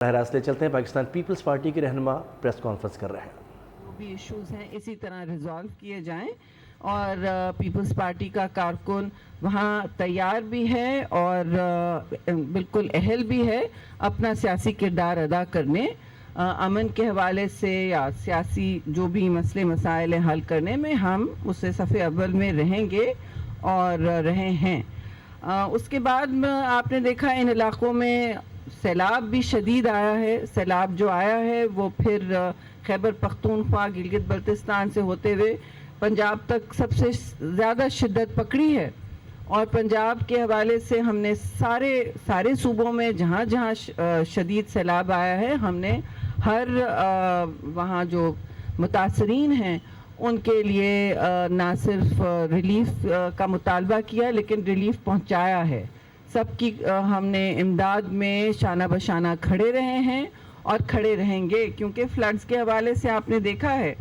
راست لے چلتے ہیں. پاکستان پیپلز پارٹی کے رہنما پریس کانفرنس کر رہے ہیں. جو بھی ایشوز ہیں اسی طرح ریزالو کیے جائیں اور پیپلز پارٹی کا کارکن وہاں تیار بھی ہے اور بالکل اہل بھی ہے اپنا سیاسی کردار ادا کرنے. امن کے حوالے سے یا سیاسی جو بھی مسئلے مسائل حل کرنے میں ہم اسے صف اول میں رہیں گے اور رہے ہیں. اس کے بعد آپ نے دیکھا ان علاقوں میں سیلاب بھی شدید آیا ہے. سیلاب جو آیا ہے وہ پھر خیبر پختونخوا گلگت بلتستان سے ہوتے ہوئے پنجاب تک سب سے زیادہ شدت پکڑی ہے. اور پنجاب کے حوالے سے ہم نے سارے صوبوں میں جہاں جہاں شدید سیلاب آیا ہے ہم نے ہر وہاں جو متاثرین ہیں ان کے لیے نہ صرف ریلیف کا مطالبہ کیا لیکن ریلیف پہنچایا ہے. سب کی ہم نے امداد میں شانہ بشانہ کھڑے رہے ہیں اور کھڑے رہیں گے کیونکہ فلڈز کے حوالے سے آپ نے دیکھا ہے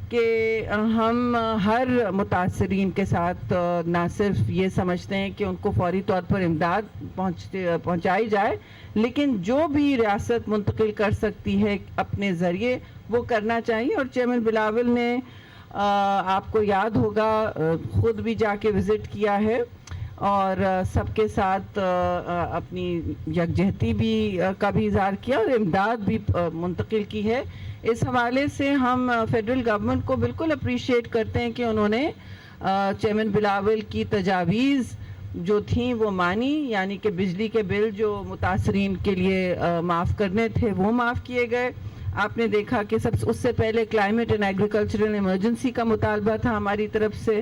کہ ہم ہر متاثرین کے ساتھ نہ صرف یہ سمجھتے ہیں کہ ان کو فوری طور پر امداد پہنچائی جائے لیکن جو بھی ریاست منتقل کر سکتی ہے اپنے ذریعے وہ کرنا چاہیے. اور چیئرمین بلاول نے آپ کو یاد ہوگا خود بھی جا کے وزٹ کیا ہے اور سب کے ساتھ اپنی یکجہتی بھی کا بھی اظہار کیا اور امداد بھی منتقل کی ہے. اس حوالے سے ہم فیڈرل گورنمنٹ کو بالکل اپریشیٹ کرتے ہیں کہ انہوں نے چیئرمین بلاول کی تجاویز جو تھیں وہ مانی, یعنی کہ بجلی کے بل جو متاثرین کے لیے معاف کرنے تھے وہ معاف کیے گئے. آپ نے دیکھا کہ اس سے پہلے کلائمیٹ اینڈ ایگریکلچرل ایمرجنسی کا مطالبہ تھا ہماری طرف سے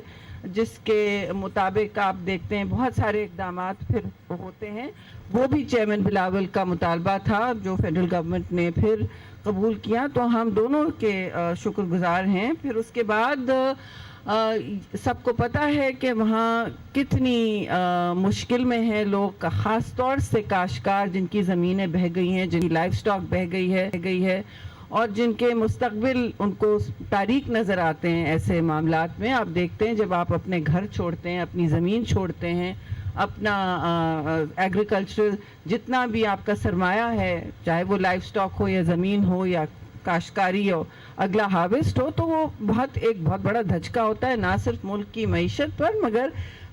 جس کے مطابق آپ دیکھتے ہیں بہت سارے اقدامات پھر ہوتے ہیں. وہ بھی چیئرمین بلاول کا مطالبہ تھا جو فیڈرل گورنمنٹ نے پھر قبول کیا, تو ہم دونوں کے شکر گزار ہیں. پھر اس کے بعد سب کو پتہ ہے کہ وہاں کتنی مشکل میں ہیں لوگ, خاص طور سے کاشتکار جن کی زمینیں بہہ گئی ہیں, جن کی لائف سٹاک بہہ گئی ہے اور جن کے مستقبل ان کو تاریک نظر آتے ہیں. ایسے معاملات میں آپ دیکھتے ہیں جب آپ اپنے گھر چھوڑتے ہیں, اپنی زمین چھوڑتے ہیں, اپنا ایگریکلچرل جتنا بھی آپ کا سرمایہ ہے چاہے وہ لائف سٹاک ہو یا زمین ہو یا کاشتکاری ہو, اگلا ہارویسٹ ہو, تو وہ ایک بہت بڑا دھچکا ہوتا ہے نہ صرف ملک کی معیشت پر مگر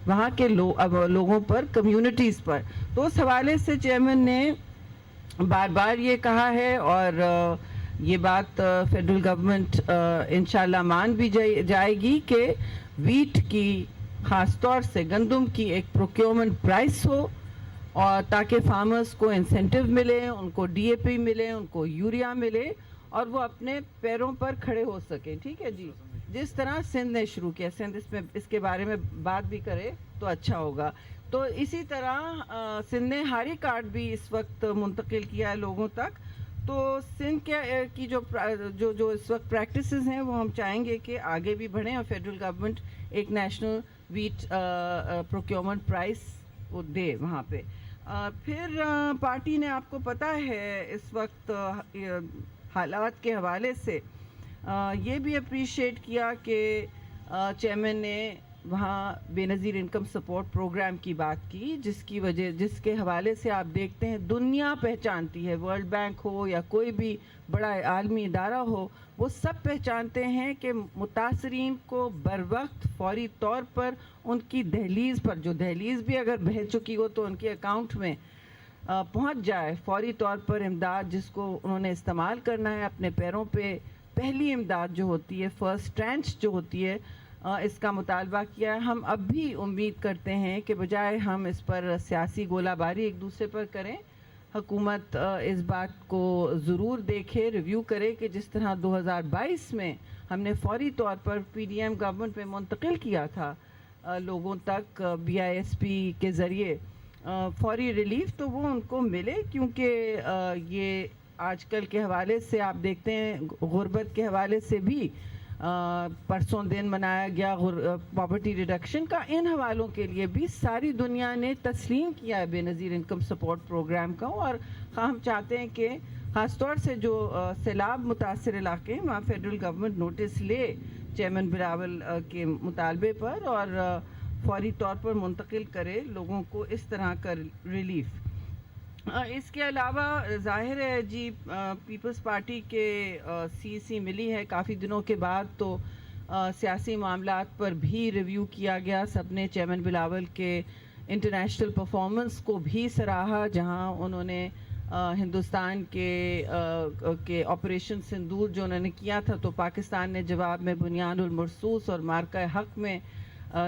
وہاں کے لوگوں پر, کمیونٹیز پر. تو اس حوالے سے چیئرمین نے بار بار یہ کہا ہے اور یہ بات فیڈرل گورنمنٹ انشاءاللہ مان بھی جائے گی کہ ویٹ کی خاص طور سے گندم کی ایک پروکیورمنٹ پرائس ہو اور تاکہ فارمرز کو انسینٹیو ملے, ان کو ڈی اے پی ملے, ان کو یوریا ملے اور وہ اپنے پیروں پر کھڑے ہو سکیں. ٹھیک ہے جی, جس طرح سندھ نے شروع کیا, سندھ اس کے بارے میں بات بھی کرے تو اچھا ہوگا. تو اسی طرح سندھ نے ہاری کارڈ بھی اس وقت منتقل کیا ہے لوگوں تک. تو سندھ کی جو اس وقت پریکٹسز ہیں وہ ہم چاہیں گے کہ آگے بھی بڑھیں اور فیڈرل گورنمنٹ ایک نیشنل ویٹ پروکیورمنٹ پرائس وہ دے وہاں پہ. پھر پارٹی نے آپ کو پتہ ہے اس وقت حالات کے حوالے سے یہ بھی اپریشیٹ کیا کہ چیئرمین نے وہاں بے نظیر انکم سپورٹ پروگرام کی بات کی جس کے حوالے سے آپ دیکھتے ہیں دنیا پہچانتی ہے, ورلڈ بینک ہو یا کوئی بھی بڑا عالمی ادارہ ہو, وہ سب پہچانتے ہیں کہ متاثرین کو بر وقت فوری طور پر ان کی دہلیز پر, جو دہلیز بھی اگر بہہ چکی ہو تو ان کے اکاؤنٹ میں پہنچ جائے, فوری طور پر امداد جس کو انہوں نے استعمال کرنا ہے اپنے پیروں پہ. پہلی امداد جو ہوتی ہے, فرسٹ ٹرانچ جو ہوتی ہے, اس کا مطالبہ کیا ہے. ہم اب بھی امید کرتے ہیں کہ بجائے ہم اس پر سیاسی گولہ باری ایک دوسرے پر کریں, حکومت اس بات کو ضرور دیکھے, ریویو کرے کہ جس طرح 2022 میں ہم نے فوری طور پر پی ڈی ایم گورنمنٹ میں منتقل کیا تھا لوگوں تک بی آئی ایس پی کے ذریعے فوری ریلیف, تو وہ ان کو ملے. کیونکہ یہ آج کل کے حوالے سے آپ دیکھتے ہیں غربت کے حوالے سے بھی پرسوں دن منایا گیا پاورٹی ریڈکشن کا, ان حوالوں کے لیے بھی ساری دنیا نے تسلیم کیا ہے بے نظیر انکم سپورٹ پروگرام کا. اور ہم چاہتے ہیں کہ خاص طور سے جو سیلاب متاثر علاقے ہیں وہاں فیڈرل گورنمنٹ نوٹس لے چیئرمین بلاول کے مطالبے پر اور فوری طور پر منتقل کرے لوگوں کو اس طرح کا ریلیف. اس کے علاوہ ظاہر ہے جی پیپلز پارٹی کے سی ملی ہے کافی دنوں کے بعد، تو سیاسی معاملات پر بھی ریویو کیا گیا. سب نے چیئرمین بلاول کے انٹرنیشنل پرفارمنس کو بھی سراہا، جہاں انہوں نے ہندوستان کے آپریشن سندور جو انہوں نے کیا تھا، تو پاکستان نے جواب میں بنیان المرصوص اور مارکہ حق میں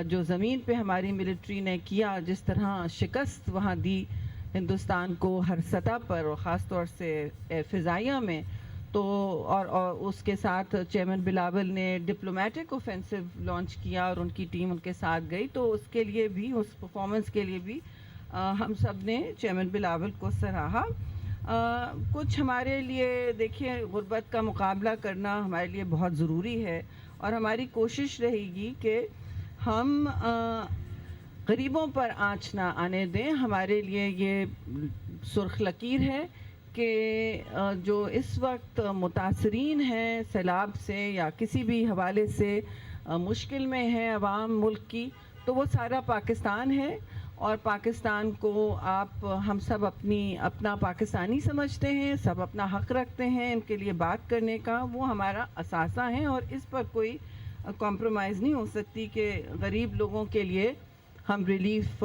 جو زمین پہ ہماری ملٹری نے کیا، جس طرح شکست وہاں دی ہندوستان کو ہر سطح پر، اور خاص طور سے فضائیہ میں. تو اور اس کے ساتھ چیئرمین بلاول نے ڈپلومیٹک اوفینسو لانچ کیا اور ان کی ٹیم ان کے ساتھ گئی. تو اس کے لیے بھی، اس پرفارمنس کے لیے بھی ہم سب نے چیئرمین بلاول کو سراہا. کچھ ہمارے لیے دیکھیے غربت کا مقابلہ کرنا ہمارے لیے بہت ضروری ہے، اور ہماری کوشش رہے گی کہ ہم غریبوں پر آنچ نہ آنے دیں. ہمارے لیے یہ سرخ لکیر ہے کہ جو اس وقت متاثرین ہیں سیلاب سے یا کسی بھی حوالے سے مشکل میں ہے عوام ملک کی، تو وہ سارا پاکستان ہے. اور پاکستان کو ہم سب اپنا پاکستانی سمجھتے ہیں، سب اپنا حق رکھتے ہیں ان کے لیے بات کرنے کا. وہ ہمارا اثاثہ ہیں، اور اس پر کوئی کمپرومائز نہیں ہو سکتی کہ غریب لوگوں کے لیے ہم ریلیف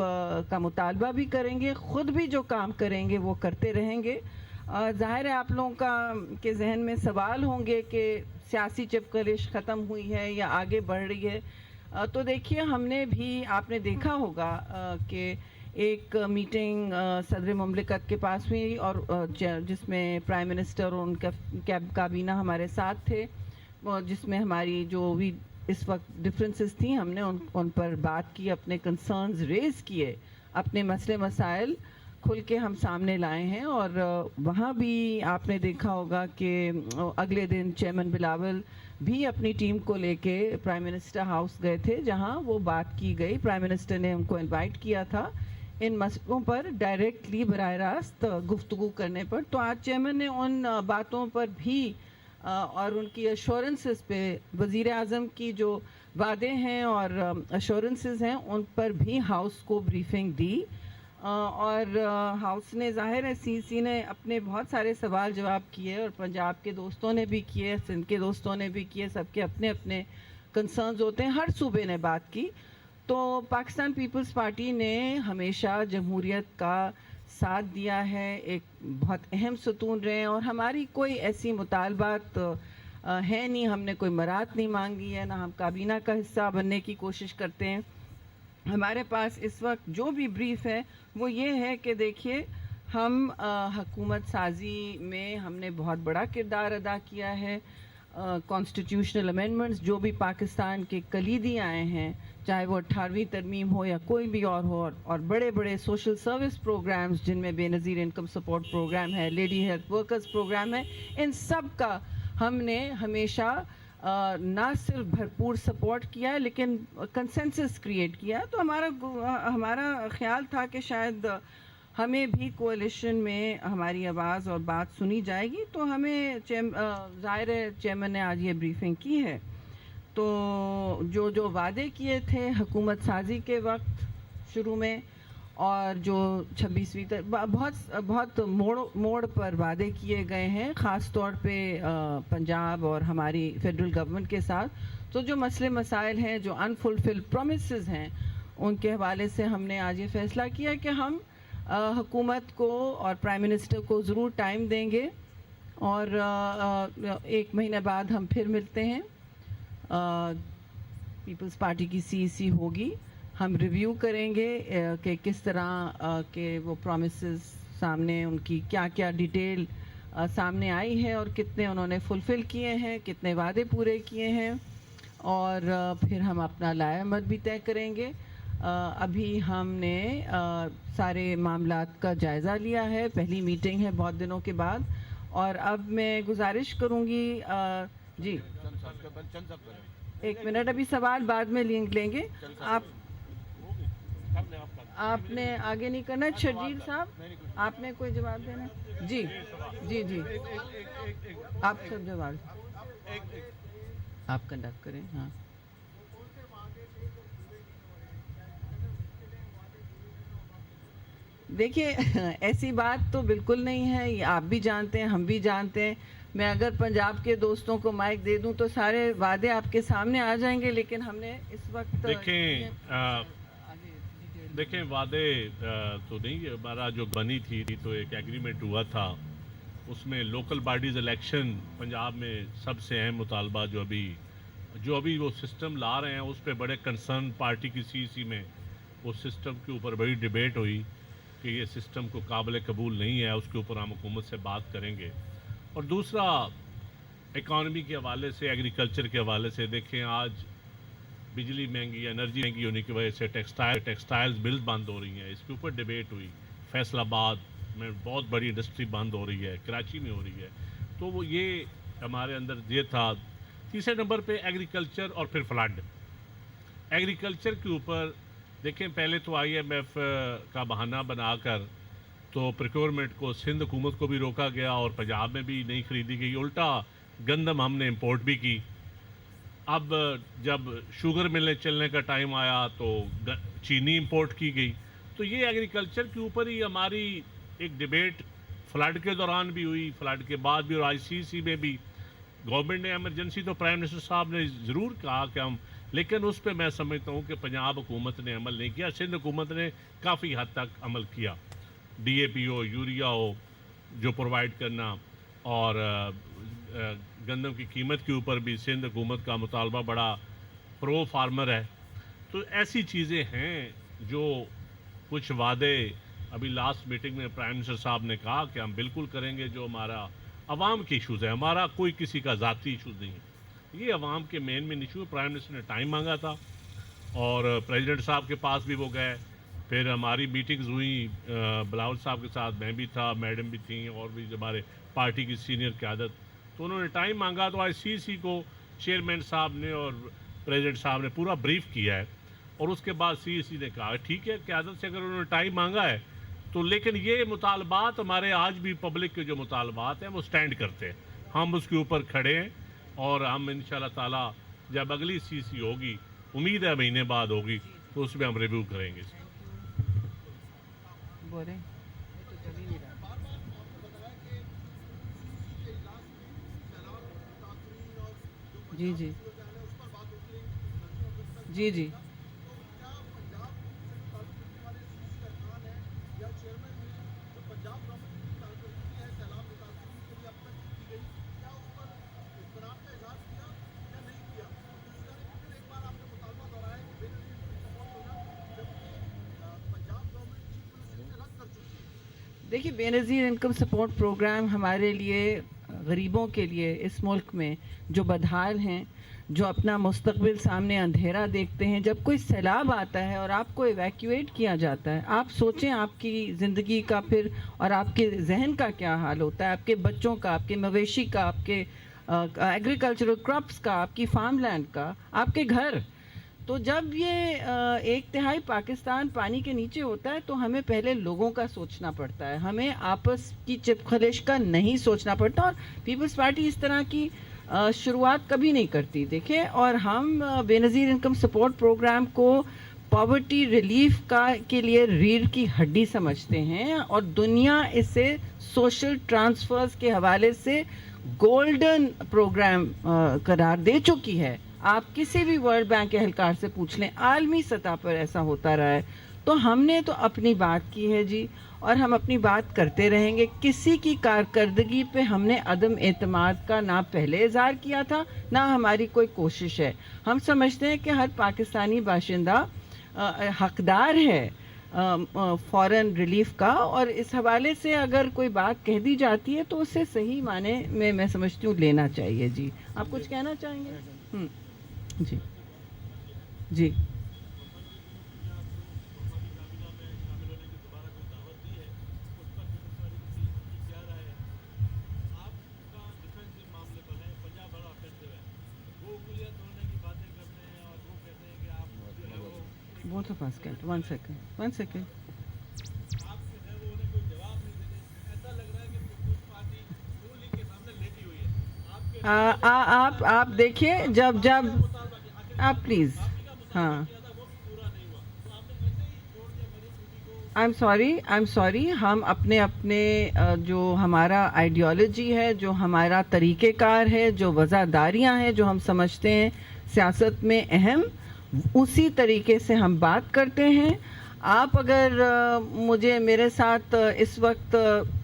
کا مطالبہ بھی کریں گے، خود بھی جو کام کریں گے وہ کرتے رہیں گے. ظاہر ہے آپ لوگوں کے ذہن میں سوال ہوں گے کہ سیاسی چپکلش ختم ہوئی ہے یا آگے بڑھ رہی ہے. تو دیکھیے ہم نے بھی، آپ نے دیکھا ہوگا کہ ایک میٹنگ صدر مملکت کے پاس ہوئی، اور جس میں پرائم منسٹر اور ان کا کابینہ ہمارے ساتھ تھے، جس میں ہماری جو بھی اس وقت ڈفرینسز تھیں ہم نے ان پر بات کی، اپنے کنسرنز ریز کیے، اپنے مسئلے مسائل کھل کے ہم سامنے لائے ہیں. اور وہاں بھی آپ نے دیکھا ہوگا کہ اگلے دن چیئرمین بلاول بھی اپنی ٹیم کو لے کے پرائم منسٹر ہاؤس گئے تھے، جہاں وہ بات کی گئی. پرائم منسٹر نے ان کو انوائٹ کیا تھا ان مسئلوں پر ڈائریکٹلی براہ راست گفتگو کرنے پر. تو آج چیئرمین نے ان باتوں پر بھی اور ان کی ایشورنسز پہ، وزیر اعظم کی جو وعدے ہیں اور ایشورنسز ہیں، ان پر بھی ہاؤس کو بریفنگ دی. اور ہاؤس نے، ظاہر ہے سی نے اپنے بہت سارے سوال جواب کیے، اور پنجاب کے دوستوں نے بھی کیے، سندھ کے دوستوں نے بھی کیے، سب کے اپنے اپنے کنسرنز ہوتے ہیں، ہر صوبے نے بات کی. تو پاکستان پیپلز پارٹی نے ہمیشہ جمہوریت کا ساتھ دیا ہے، ایک بہت اہم ستون رہے ہیں، اور ہماری کوئی ایسی مطالبات ہے نہیں، ہم نے کوئی مراد نہیں مانگی ہے، نہ ہم کابینہ کا حصہ بننے کی کوشش کرتے ہیں. ہمارے پاس اس وقت جو بھی بریف ہے وہ یہ ہے کہ دیکھیے ہم حکومت سازی میں ہم نے بہت بڑا کردار ادا کیا ہے. کانسٹیٹیوشنل امینڈمنٹس جو بھی پاکستان کے کلیدی آئے ہیں، چاہے وہ 18ویں ترمیم ہو یا کوئی بھی اور ہو، اور بڑے بڑے سوشل سروس پروگرامز جن میں بے نظیر انکم سپورٹ پروگرام ہے، لیڈی ہیلتھ ورکرز پروگرام ہے، ان سب کا ہم نے ہمیشہ نہ صرف بھرپور سپورٹ کیا لیکن کنسنسس کریٹ کیا. تو ہمارا خیال تھا کہ شاید ہمیں بھی کوalition میں ہماری آواز اور بات سنی جائے گی. تو ہمیں ظاہر ہے چیئرمین نے آج یہ بریفنگ کی ہے. تو جو وعدے کیے تھے حکومت سازی کے وقت شروع میں، اور جو 26ویں تک بہت موڑ پر وعدے کیے گئے ہیں، خاص طور پہ پنجاب اور ہماری فیڈرل گورنمنٹ کے ساتھ. تو جو مسئلے مسائل ہیں، جو انفلفل پرومسز ہیں، ان کے حوالے سے ہم نے آج یہ فیصلہ کیا کہ ہم حکومت کو اور پرائم منسٹر کو ضرور ٹائم دیں گے، اور 1 مہینے بعد ہم پھر ملتے ہیں. پیپلز پارٹی کی سی ہوگی، ہم ریویو کریں گے کہ کس طرح کے وہ پرومسز سامنے، ان کی کیا کیا ڈیٹیل سامنے آئی ہے، اور کتنے انہوں نے فلفل کیے ہیں، کتنے وعدے پورے کیے ہیں. اور پھر ہم اپنا لائحہ عمل بھی طے کریں گے. ابھی ہم نے سارے معاملات کا جائزہ لیا ہے، پہلی میٹنگ ہے بہت دنوں کے بعد. اور اب میں گزارش کروں گی جی 1 منٹ، ابھی سوال بعد میں لیں گے. آپ نے آگے نہیں کرنا. شرجیل صاحب آپ نے کوئی جواب دینا؟ جی جی جی آپ سب جواب آپ کنڈکٹ کریں. ہاں دیکھیے ایسی بات تو بالکل نہیں ہے، یہ آپ بھی جانتے ہیں، ہم بھی جانتے ہیں. میں اگر پنجاب کے دوستوں کو مائک دے دوں تو سارے وعدے آپ کے سامنے آ جائیں گے، لیکن ہم نے اس وقت دیکھیں وعدے تو نہیں. ہمارا جو بنی تھی تو ایک ایگریمنٹ ہوا تھا، اس میں لوکل باڈیز الیکشن پنجاب میں سب سے اہم مطالبہ جو ابھی وہ سسٹم لا رہے ہیں اس پہ بڑے کنسرن پارٹی کی سی سی میں اس سسٹم کے اوپر بڑی ڈیبیٹ ہوئی کہ یہ سسٹم کو قابل قبول نہیں ہے، اس کے اوپر ہم حکومت سے بات کریں گے. اور دوسرا اکانومی کے حوالے سے، ایگریکلچر کے حوالے سے دیکھیں آج بجلی مہنگی، انرجی مہنگی ہونے کی وجہ سے ٹیکسٹائلز ملز بند ہو رہی ہیں، اس کے اوپر ڈیبیٹ ہوئی. فیصل آباد میں بہت بڑی انڈسٹری بند ہو رہی ہے، کراچی میں ہو رہی ہے. تو وہ یہ ہمارے اندر یہ تھا. تیسرے نمبر پہ ایگریکلچر اور پھر فلڈ. ایگریکلچر کے اوپر دیکھیں پہلے تو آئی ایم ایف کا بہانہ بنا کر تو پریکیورمنٹ کو سندھ حکومت کو بھی روکا گیا اور پنجاب میں بھی نہیں خریدی گئی. الٹا گندم ہم نے امپورٹ بھی کی. اب جب شوگر ملنے چلنے کا ٹائم آیا تو چینی امپورٹ کی گئی. تو یہ ایگریکلچر کے اوپر ہی ہماری ایک ڈیبیٹ فلڈ کے دوران بھی ہوئی، فلڈ کے بعد بھی، اور آئی سی سی میں بھی. گورنمنٹ نے ایمرجنسی تو پرائم منسٹر صاحب نے ضرور کہا کہ ہم، لیکن اس پہ میں سمجھتا ہوں کہ پنجاب حکومت نے عمل نہیں کیا. سندھ حکومت نے کافی حد تک عمل کیا. D A P who, urea ہو جو پرووائڈ کرنا، اور گندم کی قیمت کے اوپر بھی سندھ حکومت کا مطالبہ بڑا پرو فارمر ہے. تو ایسی چیزیں ہیں جو کچھ وعدے ابھی لاسٹ میٹنگ میں پرائم منسٹر صاحب نے کہا کہ ہم بالکل کریں گے. جو ہمارا عوام کے ایشوز ہے، ہمارا کوئی کسی کا ذاتی ایشوز نہیں ہے، یہ عوام کے مین ایشو ہے. پرائم منسٹر نے ٹائم مانگا تھا اور پریزیڈنٹ صاحب کے پاس بھی وہ گئے. پھر ہماری میٹنگز ہوئیں بلاول صاحب کے ساتھ، میں بھی تھا، میڈم بھی تھیں، اور بھی ہمارے پارٹی کی سینئر قیادت. تو انہوں نے ٹائم مانگا تو آئی سی سی کو چیئرمین صاحب نے اور پریزیڈنٹ صاحب نے پورا بریف کیا ہے. اور اس کے بعد سی سی نے کہا ٹھیک ہے قیادت سے اگر انہوں نے ٹائم مانگا ہے تو، لیکن یہ مطالبات ہمارے آج بھی پبلک کے جو مطالبات ہیں وہ سٹینڈ کرتے ہیں. ہم اس کے اوپر کھڑے ہیں اور ہم انشاءاللہ تعالی جب اگلی سی سی ہوگی، امید ہے مہینے بعد ہوگی، تو اس میں ہم ریویو کریں گے. بولیں جی جی جی جی دیکھیے بے نظیر انکم سپورٹ پروگرام ہمارے لیے، غریبوں کے لیے اس ملک میں جو بدحال ہیں، جو اپنا مستقبل سامنے اندھیرا دیکھتے ہیں، جب کوئی سیلاب آتا ہے اور آپ کو ایویکیویٹ کیا جاتا ہے، آپ سوچیں آپ کی زندگی کا پھر اور آپ کے ذہن کا کیا حال ہوتا ہے، آپ کے بچوں کا، آپ کے مویشی کا، آپ کے ایگریکلچرل کراپس کا، آپ کی فارم لینڈ کا، آپ کے گھر. تو جب یہ ایک تہائی پاکستان پانی کے نیچے ہوتا ہے تو ہمیں پہلے لوگوں کا سوچنا پڑتا ہے، ہمیں آپس کی چپ خلش کا نہیں سوچنا پڑتا. اور پیپلز پارٹی اس طرح کی شروعات کبھی نہیں کرتی. دیکھیں، اور ہم بے نظیر انکم سپورٹ پروگرام کو پاورٹی ریلیف کے لیے ریڑھ کی ہڈی سمجھتے ہیں، اور دنیا اسے سوشل ٹرانسفرز کے حوالے سے گولڈن پروگرام قرار دے چکی ہے. آپ کسی بھی ورلڈ بینک کے اہلکار سے پوچھ لیں، عالمی سطح پر ایسا ہوتا رہا ہے. تو ہم نے تو اپنی بات کی ہے جی، اور ہم اپنی بات کرتے رہیں گے. کسی کی کارکردگی پہ ہم نے عدم اعتماد کا نہ پہلے اظہار کیا تھا، نہ ہماری کوئی کوشش ہے. ہم سمجھتے ہیں کہ ہر پاکستانی باشندہ حقدار ہے فورن ریلیف کا، اور اس حوالے سے اگر کوئی بات کہہ دی جاتی ہے تو اسے صحیح معنی میں سمجھتی ہوں لینا چاہیے. جی آپ کچھ کہنا چاہیں گے؟ جی جی بہت پاس کر ون سیکنڈ. آپ دیکھیے جب آپ پلیز. ہاں I'm sorry, ہم اپنے جو ہمارا آئیڈیالوجی ہے، جو ہمارا طریقہ کار ہے، جو وزاداریاں ہیں، جو ہم سمجھتے ہیں سیاست میں اہم، اسی طریقے سے ہم بات کرتے ہیں. آپ اگر مجھے میرے ساتھ اس وقت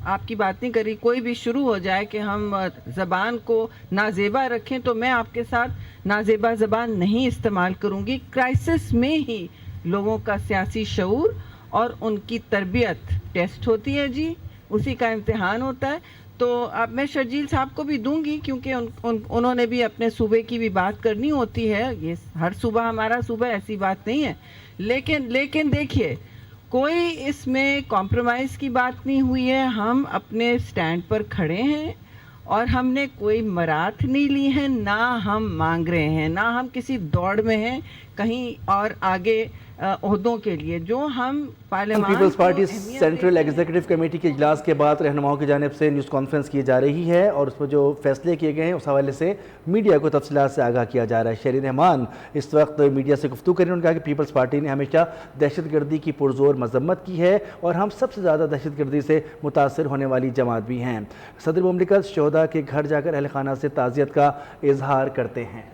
آپ کی بات نہیں کری، کوئی بھی شروع ہو جائے کہ ہم زبان کو نازیبا رکھیں، تو میں آپ کے ساتھ نازیبا زبان نہیں استعمال کروں گی. کرائسس میں ہی لوگوں کا سیاسی شعور اور ان کی تربیت ٹیسٹ ہوتی ہے جی، اسی کا امتحان ہوتا ہے. تو اب میں شرجیل صاحب کو بھی دوں گی، کیونکہ انہوں نے بھی اپنے صوبے کی بھی بات کرنی ہوتی ہے. یہ ہر صوبہ ہمارا صوبہ، ایسی بات نہیں ہے. لیکن دیکھیے، کوئی اس میں کمپرومائز کی بات نہیں ہوئی ہے. ہم اپنے سٹینڈ پر کھڑے ہیں اور ہم نے کوئی مرات نہیں لی ہے، نہ ہم مانگ رہے ہیں، نہ ہم کسی دوڑ میں ہیں کہیں اور آگے عہدوں کے لیے. جو ہم پارلیمان پیپلز پارٹی کو اہمیت سینٹرل دیتے ہیں. ایگزیکٹو کمیٹی کے اجلاس کے بعد رہنماؤں کی جانب سے نیوز کانفرنس کی جا رہی ہے اور اس میں جو فیصلے کیے گئے ہیں اس حوالے سے میڈیا کو تفصیلات سے آگاہ کیا جا رہا ہے. شہری رحمان اس وقت میڈیا سے گفتگو کر رہے ہیں. انہوں نے کہا کہ پیپلز پارٹی نے ہمیشہ دہشت گردی کی پرزور مذمت کی ہے اور ہم سب سے زیادہ دہشت گردی سے متاثر ہونے والی جماعت بھی ہیں. صدر مملکت شہداء کے گھر جا کر اہل خانہ سے تعزیت کا اظہار کرتے ہیں.